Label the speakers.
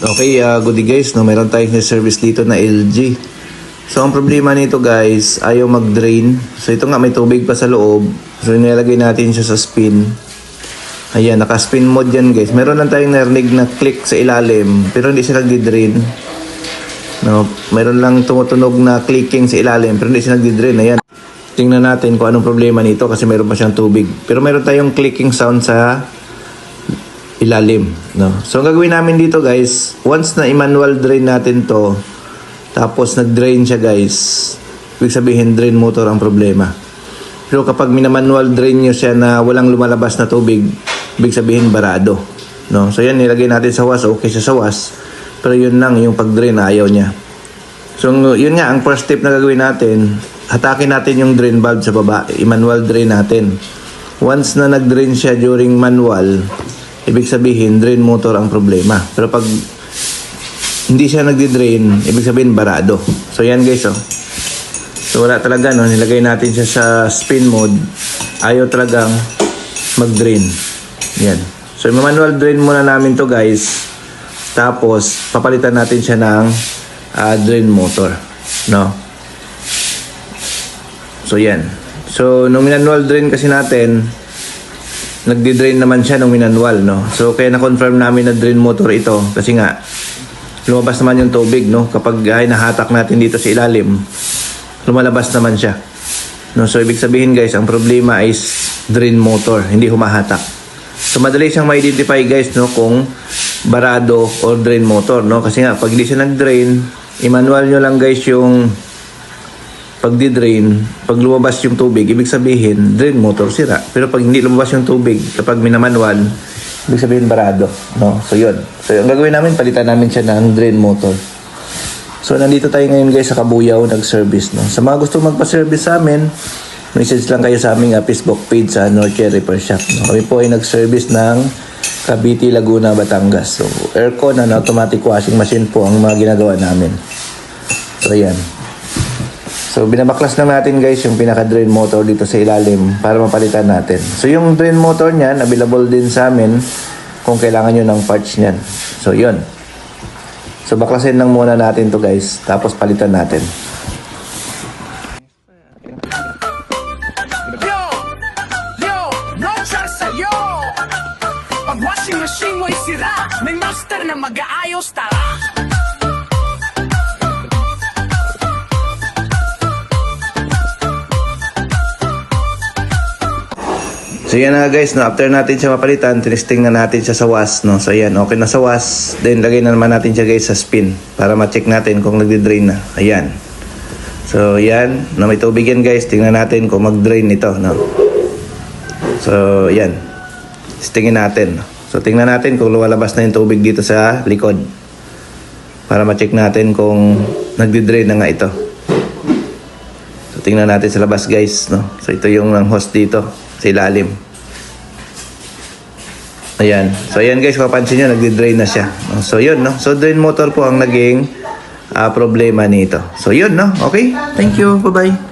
Speaker 1: Okay, goodie guys, no, meron tayong service dito na LG. So, ang problema nito guys, ayaw mag-drain. So, ito nga may tubig pa sa loob. So, nilagay natin siya sa spin. Ayan, naka-spin mode yan guys. Meron lang tayong narinig na click sa ilalim, pero hindi siya nagdi-drain. No, meron lang tumutunog na clicking sa ilalim, pero hindi siya nagdi-drain. Ayan. Tingnan natin kung anong problema nito kasi meron pa siyang tubig. Pero meron tayong clicking sound sa ilalim, no? So, ang gagawin namin dito guys, once na i-manual drain natin to, tapos nag-drain siya guys, ibig sabihin drain motor ang problema. Pero kapag minamanual drain nyo siya na walang lumalabas na tubig, ibig sabihin barado, no? So, yan, nilagay natin sa was, okay siya sa was, pero yun lang, yung pag-drain ayaw niya. So, yun nga, ang first step na gagawin natin, hatakin natin yung drain valve sa baba, i-manual drain natin. Once na nag-drain siya during manual, ibig sabihin, drain motor ang problema. Pero pag hindi siya nagdi-drain, ibig sabihin, barado. So, yan guys, oh. So, wala talaga, no? Nilagay natin siya sa spin mode. Ayaw talagang mag-drain. Yan. So, manual drain muna namin to guys. Tapos, papalitan natin siya ng drain motor. No? So, yan. So, nung manual drain kasi natin, nagdi-drain naman siya nung manual, no? So, kaya na-confirm namin na drain motor ito kasi nga, lumabas naman yung tubig, no? Kapag ay nahatak natin dito sa ilalim, lumalabas naman siya. No? So, ibig sabihin guys, ang problema is drain motor, hindi humahatak. So, madali siyang ma-identify guys, no? Kung barado or drain motor, no? Kasi nga, pag hindi siya nag-drain, i-manual nyo lang guys yung pag-drain, pag lumabas yung tubig, ibig sabihin, drain motor sira. Pero pag hindi lumabas yung tubig, kapag minamanual, ibig sabihin barado. No? So, yun. So, ang gagawin namin, palitan namin siya ng drain motor. So, nandito tayo ngayon guys sa Kabuyaw, nag-service. No? Sa mga gusto magpa-service sa amin, message lang kayo sa aming Facebook page sa North Repair Shop. No? Kami po ay nag-service ng Cavite, Laguna, Batangas. So, aircon and automatic washing machine po ang mga ginagawa namin. So, yan. So, binabaklas lang natin guys yung pinaka-drain motor dito sa ilalim para mapalitan natin. So, yung drain motor niyan, available din sa amin kung kailangan nyo ng parts niyan. So, yun. So, baklasin lang muna natin to guys, tapos palitan natin.
Speaker 2: Pag washing machine mo'y sira, may master na mag-aayos, tara.
Speaker 1: So yan na guys, no, after natin siya mapalitan, tinisting na natin siya sa was, no. So ayan, okay na sa was. Then lagay na naman natin siya guys sa spin para ma-check natin kung nagdi-drain na. Ayan. So yan, no, may tubig yan guys. Tingnan natin kung mag-drain ito, no. So yan. Tingnan natin. So tingnan natin kung lumalabas na yung tubig dito sa likod. Para ma-check natin kung nagdi-drain na nga ito. So tingnan natin sa labas guys, no. So ito yung hose dito sa ilalim. Ayan. So, ayan guys, mapansin nyo, nagdi-drain na siya. So, yun, no? So, drain motor po ang naging problema nito. So, yun, no? Okay? Thank you. Bye-bye.